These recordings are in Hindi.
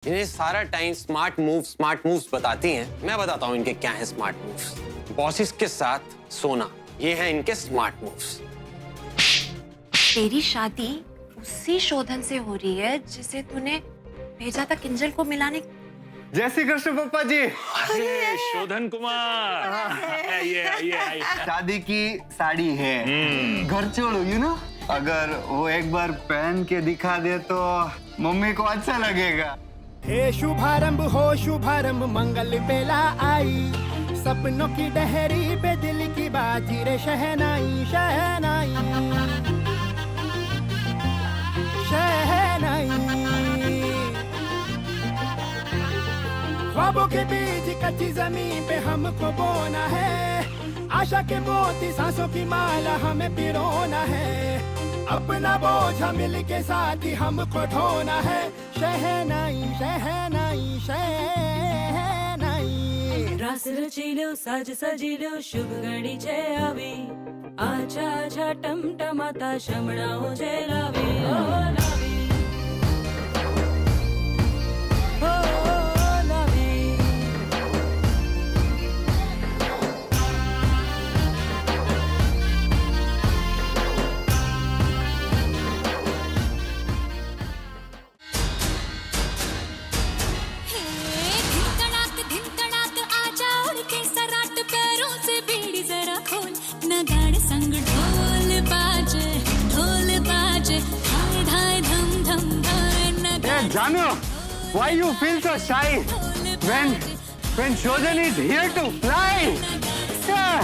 इन्हें सारा टाइम स्मार्ट मूव्स बताती हैं। मैं बताता हूँ इनके क्या है स्मार्ट मूव्स। बॉसेस के साथ सोना, ये है इनके स्मार्ट मूव्स। तेरी शादी उसी शोधन से हो रही है जिसे तूने भेजा था किंजल को मिलाने। जय श्री कृष्ण पप्पा जी। अरे शोधन कुमार, ये शादी की साड़ी है, घर छोड़ो यू नो। अगर वो एक बार पहन के दिखा दे तो मम्मी को अच्छा लगेगा। हे शुभारंभ हो शुभारंभ, मंगल बेला आई, सपनों की डहरी पे दिल की बाजी रे शहनाई शहनाई शहनाई। ख्वाबों के बीज कच्ची जमीन पे हमको बोना है, आशा के मोती सांसों की माला हमें पिरोना है, अपना बोझ मिल के साथ ही हमको ढोना है। शहनाई शहनाई शहनाई। रास रचिलो साज सजिलो शुभ घड़ी जय आवी, आछा आछा टमटमाता शमणाओ जय लावी ओ लावी ओ लावी। नगाड़ संग ढोल बाजे धाय धाय धम धम धाय नगाड़। Janu, why you feel so shy when Shojan is here to fly? Yeah.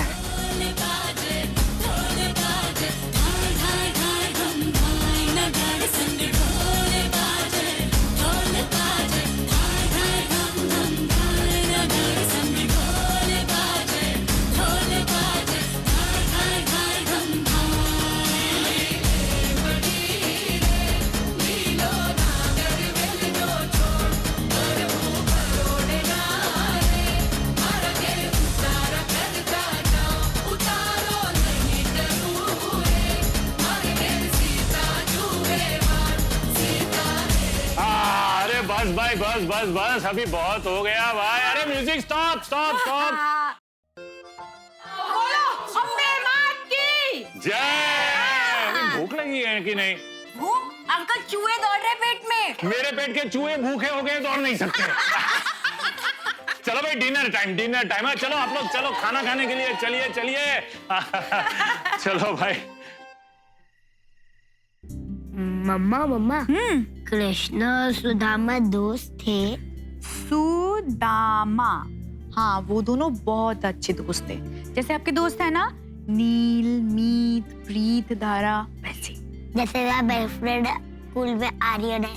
बस भाई बस अभी बहुत हो गया भाई। अरे म्यूजिक स्टॉप स्टॉप स्टॉप। बोलो अम्बे मात की जय। अभी भूख लगी है कि नहीं? भूख? अंकल चूहे दौड़ रहे पेट में। मेरे पेट के चूहे भूखे हो गए, दौड़ नहीं सकते। चलो भाई डिनर टाइम है। चलो आप लोग चलो खाना खाने के लिए चलिए। चलो भाई। मम्मा कृष्ण और सुदामा दोस्त थे। सुदामा, हाँ वो दोनों बहुत अच्छे दोस्त थे। जैसे आपके दोस्त है ना, नील, मीत, प्रीत, धारा, वैसे। जैसे मेरा बेस्ट फ्रेंड स्कूल में आर्यन है।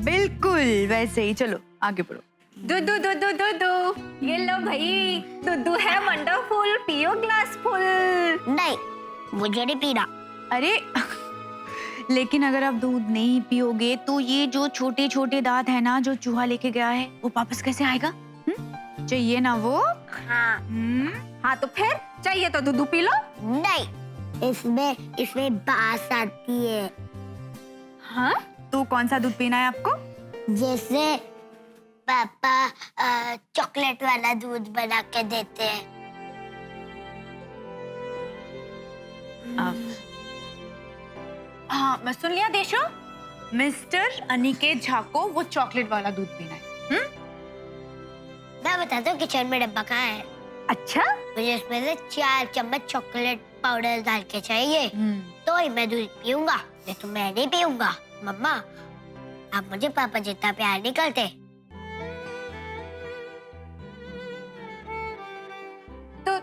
बिल्कुल वैसे ही। चलो आगे बढ़ो। दूधू दूधू दूधू, ये लो भाई, दूधू है वंडरफुल, पियो ग्लास फुल। नहीं, मुझे नहीं पीना। अरे लेकिन अगर आप दूध नहीं पियोगे तो ये जो छोटे छोटे दांत है ना जो चूहा लेके गया है वो वापस कैसे आएगा? चाहिए ना वो? हाँ तो फिर चाहिए तो दूध पी लो। नहीं, इसमें बास आती है। हाँ तो कौन सा दूध पीना है आपको? जैसे पापा चॉकलेट वाला दूध बना के देते हैं। हाँ मैं सुन लिया देशो। मिस्टर अनिकेत झा को वो चॉकलेट वाला दूध पीना है। मैं बताता हूँ किचन में डब्बा कहाँ है। अच्छा, मुझे इसमें से 4 चम्मच चॉकलेट पाउडर डाल के चाहिए, तो ही मैं दूध पीऊंगा, नहीं तो मैं नहीं पीऊंगा। मम्मा आप मुझे पापा जितना प्यार नहीं करते। तो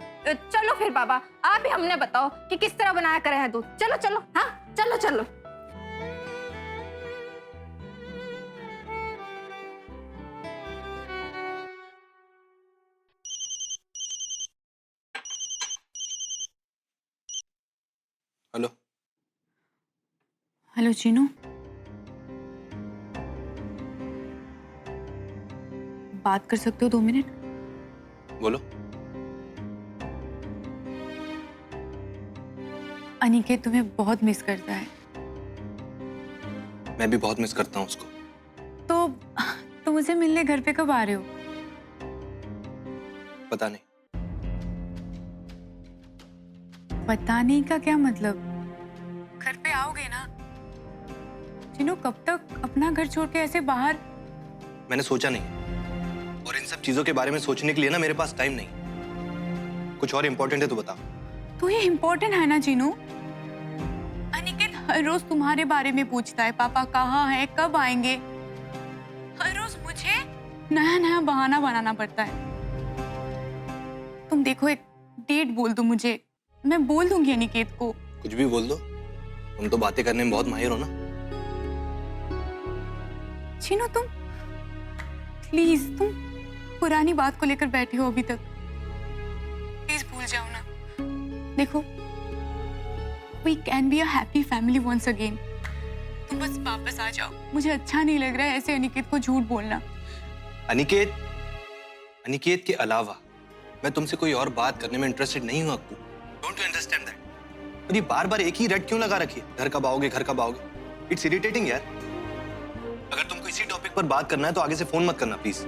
चलो फिर बाबा, आप ही हमने बताओ कि किस तरह बनाया करे है दूध। चलो चलो, हाँ चलो चलो। हेलो हेलो चीनू, बात कर सकते हो 2 मिनट? बोलो। अनिकेत तुम्हें बहुत मिस करता है। मैं भी बहुत मिस करता हूँ उसको। तो तुम मुझसे मिलने घर पे कब आ रहे हो? पता नहीं। पता नहीं का क्या मतलब? घर पे आओगे ना? चिनू, कब तक अपना घर छोड़ के ऐसे बाहर? मैंने सोचा नहीं, और इन सब चीजों के बारे में सोचने के लिए ना मेरे पास टाइम नहीं। कुछ और इम्पोर्टेंट है तो बता। तो ये इम्पोर्टेंट है ना चिनू? अनिकेत हर रोज तुम्हारे बारे में पूछता है, पापा कहाँ है, कब आएंगे। हर रोज मुझे नया नया बहाना बनाना पड़ता है। तुम देखो, एक डेट बोल दो मुझे, मैं बोल दूंगी अनिकेत को। कुछ भी बोल दो, तुम तो बातें करने में बहुत माहिर हो ना। चिनू, तुम प्लीज, तुम पुरानी बात को लेकर बैठे हो अभी तक। प्लीज भूल जाओ ना। देखो, we can be a happy family once again. तुम बस वापस आ जाओ। मुझे अच्छा नहीं लग रहा है ऐसे अनिकेत को झूठ बोलना। अनिकेत के अलावा मैं तुमसे कोई और बात करने में इंटरेस्टेड नहीं हूँ Akku. Don't you understand that? और ये बार बार एक ही रट क्यों लगा रखी है? घर कब आओगे, घर कब आओगे? इट्स इरिटेटिंग यार। अगर तुमको इसी टॉपिक पर बात करना है तो आगे से फोन मत करना प्लीज।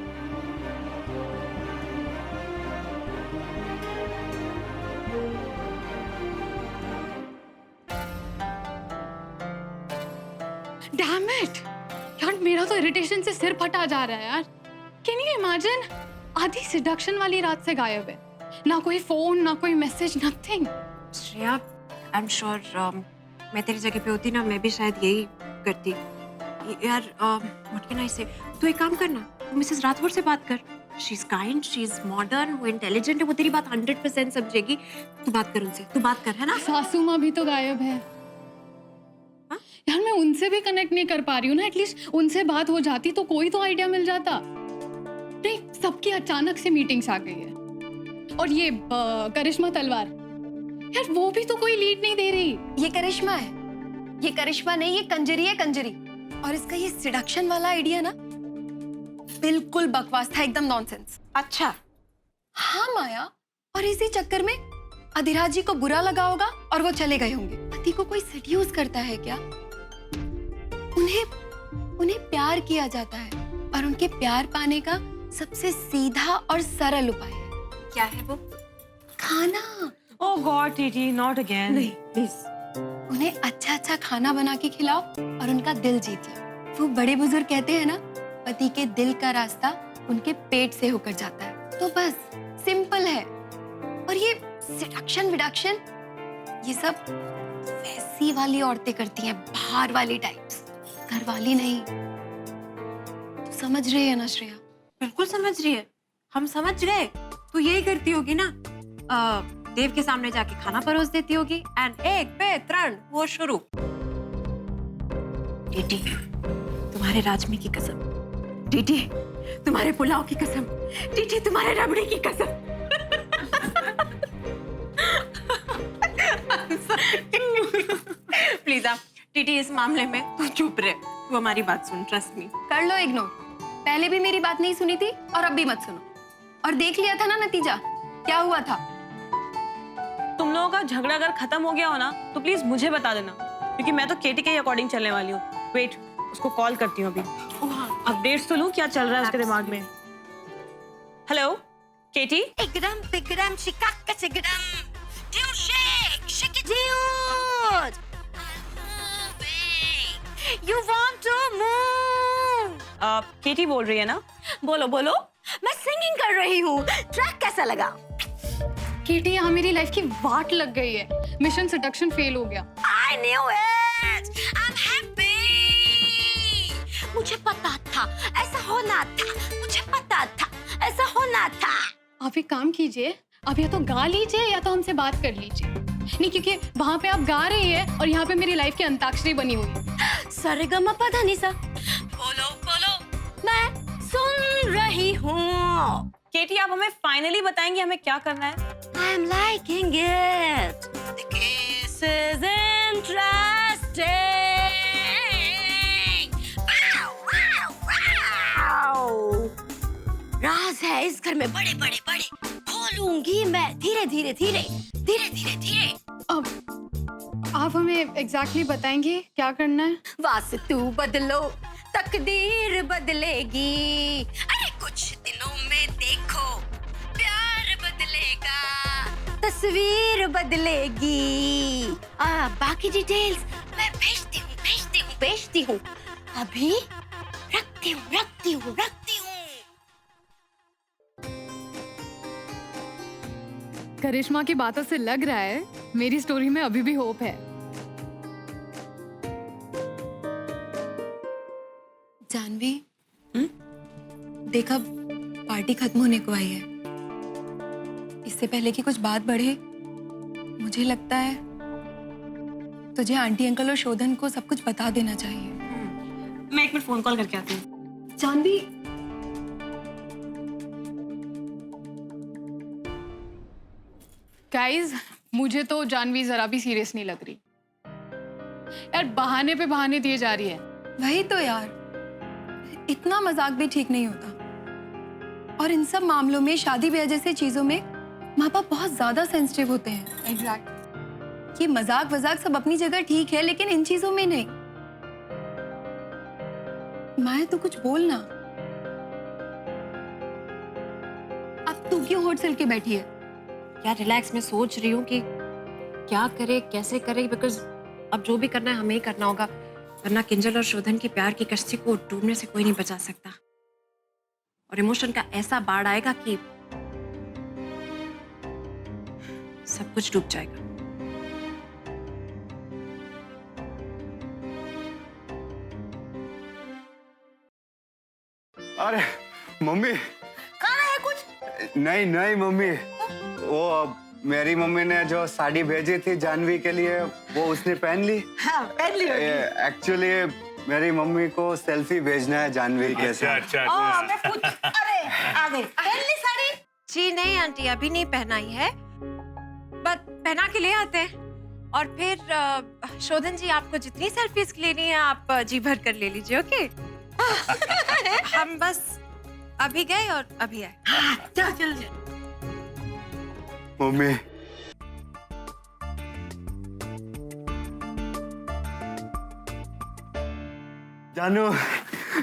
Damn it! यार मेरा तो इरिटेशन से सिर फटा जा रहा है यार। Can you imagine? आधी सिडक्शन वाली रात से गायब है, ना कोई फोन, ना कोई message, nothing. Shreya, I am sure मैं तेरी जगह पे होती ना, मैं भी शायद यही करती। यार व्हाट कैन आई से, तू एक काम करना, तू मिसेस राठौर से बात कर। She is kind, she is modern, वो इंटेलिजेंट है, वो तेरी बात 100% समझेगी। तू बात कर उनसे, तू बात कर, है ना? सासू माँ भी तो गायब है। हाँ? यार मैं उनसे भी कनेक्ट नहीं कर पा रही हूँ ना। एटलीस्ट उनसे बात हो जाती तो कोई तो आइडिया मिल जाता। नहीं, सबकी अचानक से मीटिंग्स आ गई है। और ये करिश्मा तलवार, यार वो भी तो कोई लीड नहीं दे रही। ये करिश्मा है, ये करिश्मा नहीं, ये कंजरी है, कंजरी। और इसका ये सिडक्शन वाला आइडिया ना बिल्कुल बकवास था, एकदम नॉनसेंस। अच्छा, हाँ माया, और इसी चक्कर में अधिराज जी को बुरा लगा होगा और वो चले गए होंगे। पति को कोई सेड्यूस करता है क्या? उन्हें प्यार किया जाता है और उनके प्यार पाने का सबसे सीधा और सरल उपाय है। क्या है वो? खाना। ओह गॉड टीटी, नॉट अगेन। नहीं प्लीज, उन्हें अच्छा अच्छा खाना बना के खिलाओ और उनका दिल जीत लो। वो बड़े बुजुर्ग कहते हैं ना, पति के दिल का रास्ता उनके पेट से होकर जाता है। तो बस सिंपल है। और ये सिडक्शन विडक्शन, ये सब वैसी वाली औरतें करती हैं, बाहर वाली टाइप्स, घर वाली नहीं। तो समझ रही है ना श्रेया? बिल्कुल समझ रही है, हम समझ गए। तू यही करती होगी ना, देव के सामने जाके खाना परोस देती होगी एंड एक पे त्रण वो शुरू। टीटी, तुम्हारे राजमी की कसम, टीटी तुम्हारे पुलाव की कसम, टीटी तुम्हारे रबड़ी की कसम। प्लीज आप टीटी, इस मामले में तू चुप रहे, तू हमारी बात सुन, ट्रस्ट मी। कर लो इग्नोर। पहले भी मेरी बात नहीं सुनी थी और अब भी मत सुनो। और देख लिया था ना नतीजा, क्या हुआ था। तुम लोगों का झगड़ा अगर खत्म हो गया हो ना तो प्लीज मुझे बता देना, क्योंकि मैं तो केटी के अकॉर्डिंग चलने वाली हूँ। वेट, उसको कॉल करती हूँ अभी, अपडेट्स तो लूँ क्या चल रहा है उसके दिमाग में। Hello Katie. एकदम बिगड़म शिकाक सिगड़म ड्यू shake shake dude you want to move. Katie बोल रही है ना? बोलो बोलो, मैं सिंगिंग कर रही हूँ। ट्रैक कैसा लगा? केटी, यहाँ मेरी लाइफ की वाट लग गई है। मिशन सिडक्शन फेल हो गया। I knew it. I'm happy. मुझे पता था ऐसा होना था, मुझे पता था ऐसा होना था। आप एक काम कीजिए, आप या तो गा लीजिए या तो हमसे बात कर लीजिए। नहीं, क्योंकि वहाँ पे आप गा रही है और यहाँ पे मेरी लाइफ की अंताक्षरी बनी हुई है। सरेगमपा धनिसा, बोलो बोलो, मैं सुन रही हूँ। केटी, आप हमें फाइनली बताएंगे हमें क्या करना है? I'm liking it. The kiss is interesting. Wow, wow, wow. राज है इस घर में बड़े बड़े बड़े, खोलूंगी मैं धीरे धीरे धीरे धीरे धीरे धीरे। अब आप हमें एग्जैक्टली बताएंगे क्या करना है? वास्तु बदलो तकदीर बदलेगी, अरे कुछ दिनों में देखो प्यार बदलेगा, तस्वीर बदलेगी। बाकी डिटेल्स मैं भेजती हूँ। अभी रखती हूँ। करिश्मा की बातों से लग रहा है मेरी स्टोरी में अभी भी होप है। जानवी, देखा पार्टी खत्म होने को आई है। इससे पहले कि कुछ बात बढ़े, मुझे लगता है तुझे आंटी अंकल और शोधन को सब कुछ बता देना चाहिए। मैं एक मिनट फोन कॉल करके आती हूँ। जानवी, गाइस, मुझे तो जानवी जरा भी सीरियस नहीं लग रही यार। बहाने पे बहाने दिए जा रही है। वही तो यार, इतना मजाक भी ठीक नहीं होता। और इन सब मामलों में, शादी ब्याह जैसी चीजों में माँ बाप बहुत ज्यादा सेंसिटिव होते हैं। एग्जैक्ट। ये मजाक वजाक सब अपनी जगह ठीक है, लेकिन इन चीजों में नहीं। माया, तू कुछ बोल ना। अब तू क्यों होठ सिल के बैठी है? यार रिलैक्स, मैं सोच रही हूँ कि क्या करे, कैसे करे, बिकॉज अब जो भी करना है हमें ही करना होगा, वरना किंजल और शोधन की प्यार की कश्ती को डूबने से कोई नहीं बचा सकता। और इमोशन का ऐसा बाढ़ आएगा कि सब कुछ डूब जाएगा। अरे मम्मी, खाना है कुछ? नहीं मम्मी, वो मेरी मम्मी ने जो साड़ी भेजी थी जानवी के लिए, वो उसने पहन ली। हाँ, पहन ली होगी। एक्चुअली मेरी मम्मी को सेल्फी भेजना है जानवी के साथ। मैं पूछ, अरे आ गई, पहन ली साड़ी? जी नहीं आंटी, अभी नहीं पहनाई है, बस पहना के ले आते हैं। और फिर शोधन जी, आपको जितनी सेल्फीज लेनी है आप जी भर कर ले लीजिए, ओके? हम बस अभी गए और अभी आए। चल। मम्मी,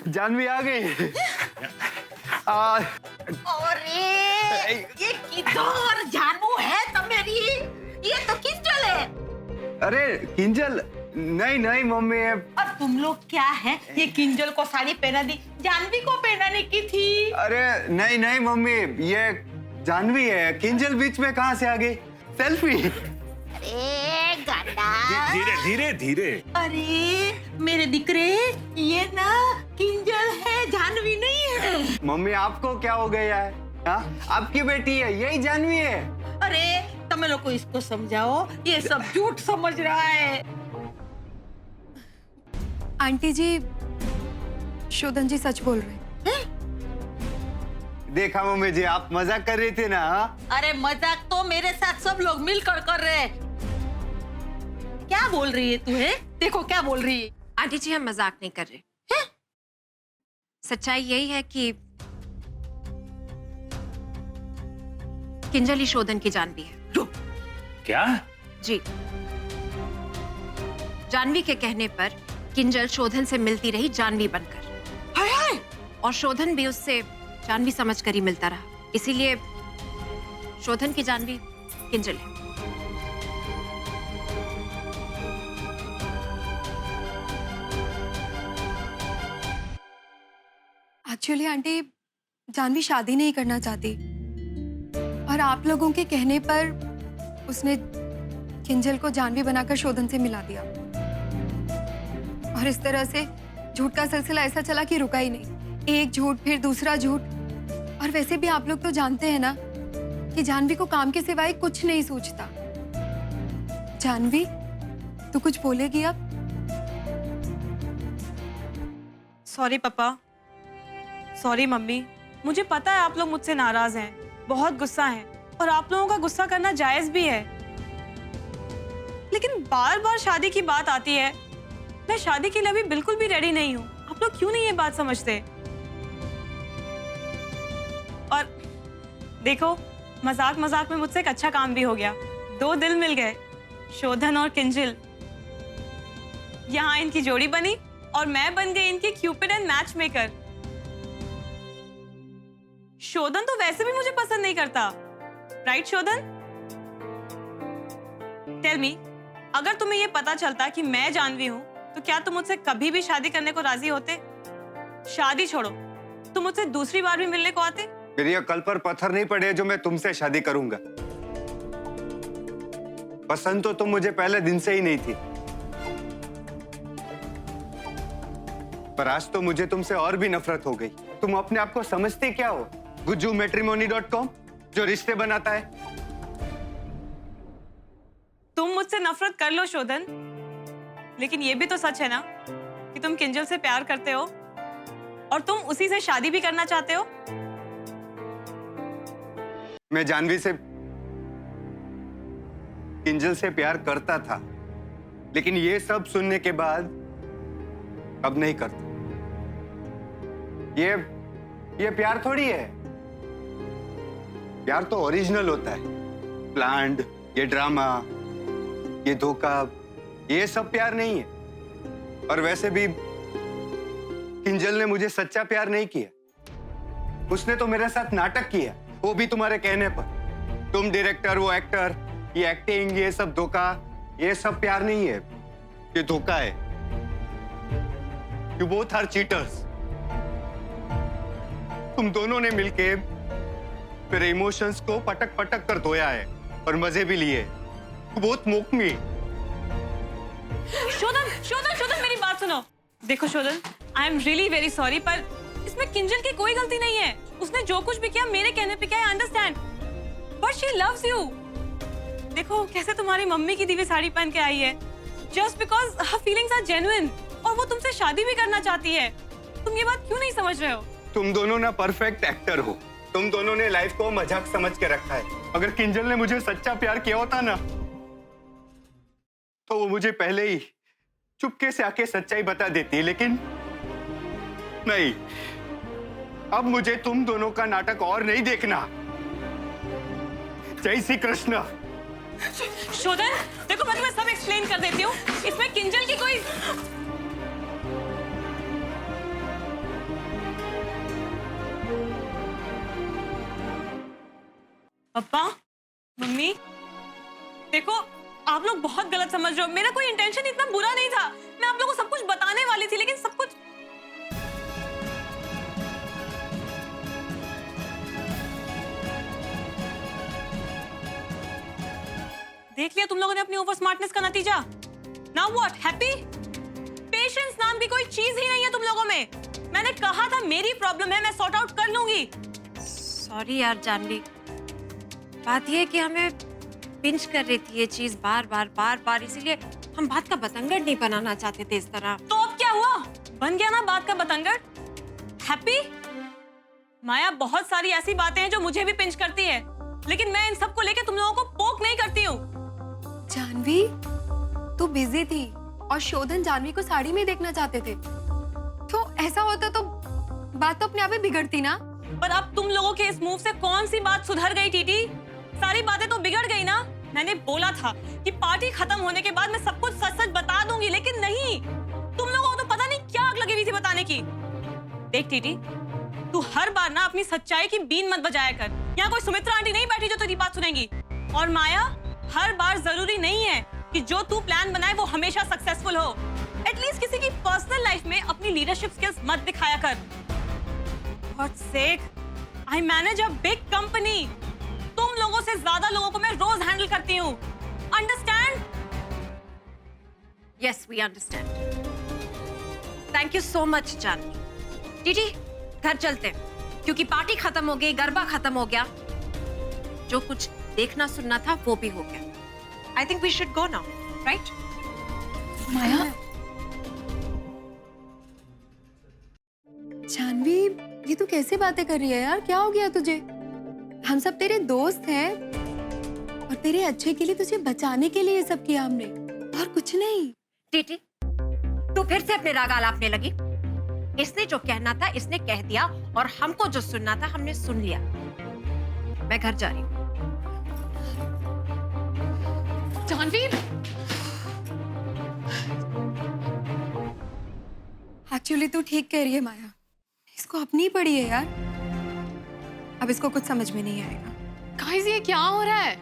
जानवी आ गई। अरे ये किधर जानू है तो मेरी, ये तो किंजल है। अरे किंजल? नहीं मम्मी। और तुम लोग क्या है, ये किंजल को साड़ी पहना दी, जानवी को पहनाने की थी। अरे नहीं मम्मी, ये जानवी है। किंजल बीच में कहाँ से आ गई? सेल्फी। अरे गंदा। धीरे। अरे मेरे दिकरे, ये ना किंजल है, जानवी नहीं है। मम्मी, आपको क्या हो गया है? हाँ, आपकी बेटी है, यही जानवी है। अरे तुम लोग को इसको समझाओ, ये सब झूठ समझ रहा है। आंटी जी, शोधन जी सच बोल रहे हैं। देखा मम्मी जी, आप मजाक कर रही थी ना? अरे मजाक तो मेरे साथ सब लोग मिलकर कर रहे हैं। क्या बोल रही है तू? है देखो क्या बोल रही है। आंटी जी, हम मजाक नहीं कर रहे। सच्चाई यही है कि किंजल ही शोधन की जानवी है। क्या? जी, जानवी के कहने पर किंजल शोधन से मिलती रही जानवी बनकर, और शोधन भी उससे जानवी समझकर ही मिलता रहा। इसीलिए शोधन की जानवी किंजल है। एक्चुअली आंटी, जानवी शादी नहीं करना चाहती, और आप लोगों के कहने पर उसने किंजल को जानवी बनाकर शोधन से मिला दिया। और इस तरह से झूठ का सिलसिला ऐसा चला कि रुका ही नहीं। एक झूठ, फिर दूसरा झूठ। और वैसे भी आप लोग तो जानते हैं ना कि जानवी को काम के सिवाय कुछ नहीं सूझता। जानवी, तू कुछ बोलेगी अब? सॉरी पापा, सॉरी मम्मी। मुझे पता है आप लोग मुझसे नाराज हैं, बहुत गुस्सा हैं, और आप लोगों का गुस्सा करना जायज भी है। लेकिन बार बार शादी की बात आती है। मैं शादी के लिए अभी बिल्कुल भी रेडी नहीं हूँ। आप लोग क्यों नहीं ये बात समझते? और देखो, मजाक मजाक में मुझसे एक अच्छा काम भी हो गया। 2 दिल मिल गए, शोधन और किंजल। यहाँ इनकी जोड़ी बनी और मैं बन गई इनकी क्यूपिड एंड मैच मेकर। शोधन तो वैसे भी मुझे पसंद नहीं करता, राइट शोधन? टेल मी, अगर तुम्हें ये पता चलता कि मैं जानवी हूं, तो क्या तुम मुझसे कभी भी शादी करने को राजी होते? शादी छोड़ो, तुम मुझसे दूसरी बार भी मिलने को आते? फिर ये कल पर पत्थर नहीं पड़े जो मैं तुमसे शादी करूंगा। पसंद तो तुम मुझे पहले दिन से ही नहीं थी, पर आज तो मुझे तुमसे और भी नफरत हो गई। तुम अपने आप को समझते क्या हो? GujuMatrimony.com जो रिश्ते बनाता है। तुम मुझसे नफरत कर लो शोधन, लेकिन ये भी तो सच है ना कि तुम किंजल से प्यार करते हो और तुम उसी से शादी भी करना चाहते हो। मैं जानवी से, किंजल से प्यार करता था, लेकिन ये सब सुनने के बाद अब नहीं करता। ये प्यार थोड़ी है। प्यार तो ओरिजिनल होता है। प्लान्ड, ये ड्रामा, ये धोखा, ये सब प्यार नहीं है। और वैसे भी किंजल ने मुझे सच्चा प्यार नहीं किया। उसने तो मेरे साथ नाटक किया, वो भी तुम्हारे कहने पर। तुम डायरेक्टर, वो एक्टर, ये एक्टिंग, ये सब धोखा, ये सब प्यार नहीं है, ये धोखा है। You both are cheaters। तुम दोनों ने मिलके मेरे इमोशंस को पटक पटक कर धोया है और मजे भी लिए। बहुत मोक मी। शोधन, शोधन, शोधन, मेरी बात सुनो। देखो शोधन, I am really very sorry, पर इसमें किंजल की कोई गलती नहीं है। उसने जो कुछ भी किया मेरे कहने पे किया, I understand, but she loves you. देखो कैसे तुम्हारी मम्मी की दी हुई साड़ी पहन के आई है, just because her feelings are genuine, और वो तुमसे शादी भी करना चाहती है। तुम ये बात क्यों नहीं समझ रहे हो? तुम दोनों ना परफेक्ट एक्टर हो। तुम दोनों ने लाइफ को मजाक समझ के रखा है। अगर किंजल ने मुझे सच्चा प्यार किया होता ना, तो वो मुझे पहले ही चुपके से आके सच्चाई बता देती, लेकिन नहीं। अब मुझे तुम दोनों का नाटक और नहीं देखना। जय श्री कृष्ण। शोधन, देखो मैं तुम्हें सब एक्सप्लेन कर देती हूँ। इसमें किंजल की कोई पापा, मम्मी, देखो आप लोग बहुत गलत समझ रहे हो। मेरा कोई इंटेंशन इतना बुरा नहीं था। मैं आप लोगों को सब कुछ बताने वाली थी, लेकिन सब कुछ देख लिया तुम लोगों ने अपनी ओवर स्मार्टनेस का नतीजा। Now what? हैप्पी? पेशेंस नाम की कोई चीज ही नहीं है तुम लोगों में। मैंने कहा था मेरी प्रॉब्लम है, मैं सॉर्ट आउट कर लूंगी। सॉरी यार जानवी, बात ये है कि हमें पिंच कर रही थी ये चीज बार बार, इसीलिए हम बात का बतंगड़ नहीं बनाना चाहते थे इस तरह। तो अब क्या हुआ? बन गया ना बात का बतंगड़। हैप्पी, माया, बहुत सारी ऐसी बातें हैं जो मुझे भी पिंच करती है, लेकिन मैं इन सब को लेकर तुम लोगों को पोक नहीं करती हूँ। जानवी, तू बिजी थी और शोधन जानवी को साड़ी में देखना चाहते थे, तो ऐसा होता तो बात तो अपने आप ही बिगड़ती ना। पर अब तुम लोगों के इस मूव से कौन सी बात सुधर गई टीटी? सारी बातें तो बिगड़ गई ना। मैंने बोला था कि पार्टी खत्म होने के बाद मैं सब कुछ सच सच बता दूंगी, लेकिन नहीं। तुम लोगों को तो पता नहीं क्या आग लगी हुई थी बताने की। देख टीटी, तू हर बार ना अपनी सच्चाई की बीन मत बजाया कर। यहाँ कोई सुमित्रा आंटी नहीं बैठी जो तेरी बात सुनेंगी। और माया, हर बार जरूरी नहीं है कि जो तू प्लान बनाए वो हमेशा सक्सेसफुल हो। एटलीस्ट किसी की पर्सनल लाइफ में अपनी लीडरशिप स्किल्स मत दिखाया कर। God's sake, I manage a big company. तुम लोगों से ज्यादा लोगों को मैं रोज हैंडल करती हूँ। Understand? Yes, we understand. Thank you so much, Janvi. टीटी, घर चलते हैं, क्योंकि पार्टी खत्म हो गई, गरबा खत्म हो गया, जो कुछ देखना सुनना था वो भी हो गया। I think we should go now, right? माया, जानवी, ये तू कैसे बातें कर रही है यार? क्या हो गया तुझे? हम सब तेरे दोस्त हैं और तेरे अच्छे के लिए, तुझे बचाने के लिए ये सब किया हमने, और कुछ नहीं। टीटी, तू फिर से अपने राग आलापने लगी। इसने जो कहना था इसने कह दिया, और हमको जो सुनना था हमने सुन लिया। मैं घर जा रही हूँ। जानवी, एक्चुअली तू ठीक कह रही है माया, इसको अपनी पड़ी है यार। अब इसको कुछ समझ में नहीं आएगा। गाइस ये क्या हो रहा है?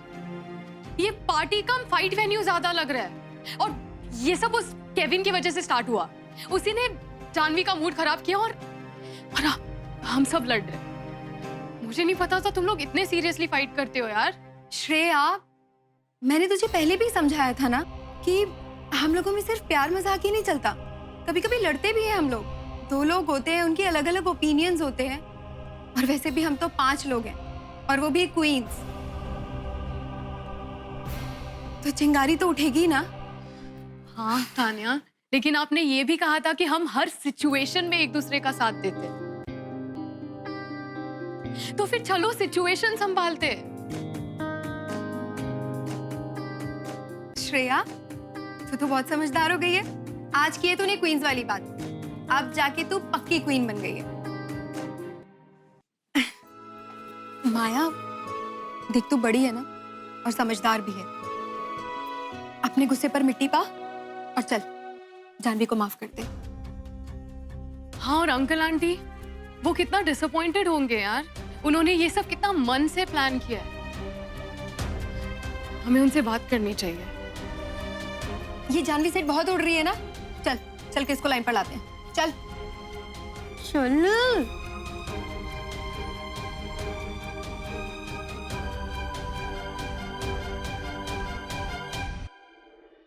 ये पार्टी कम फाइट वेन्यू ज्यादा लग रहा है, और ये सब उस केविन की वजह से स्टार्ट हुआ। उसी ने जानवी का मूड खराब किया और हम सब लड़ रहे। मुझे नहीं पता था तुम लोग इतने सीरियसली फाइट करते हो यार। श्रेया, मैंने तुझे पहले भी समझाया था ना कि हम लोगों में सिर्फ प्यार मजाक ही नहीं चलता, कभी कभी लड़ते भी हैं हम लोग। 2 लोग होते हैं, उनके अलग अलग ओपिनियंस होते हैं, और वैसे भी हम तो 5 लोग हैं, और वो भी क्वींस। तो चिंगारी तो उठेगी ना। हाँ तान्या, लेकिन आपने ये भी कहा था कि हम हर सिचुएशन में एक दूसरे का साथ देते। तो फिर चलो सिचुएशन संभालते। श्रेया, तू बहुत समझदार हो गई है। आज की है तूने क्वींस वाली बात, अब जाके तू पक्की क्वीन बन गई है। माया, देख तू बड़ी है ना, और समझदार भी है। अपने गुस्से पर मिट्टी पा और चल जानवी को माफ कर दे। हाँ, और अंकल आंटी वो कितना डिसअपॉइंटेड होंगे यार। उन्होंने ये सब कितना मन से प्लान किया है। हमें उनसे बात करनी चाहिए। ये जानवी सेठ बहुत उड़ रही है ना। चल चल के इसको लाइन पर लाते हैं। चल चल।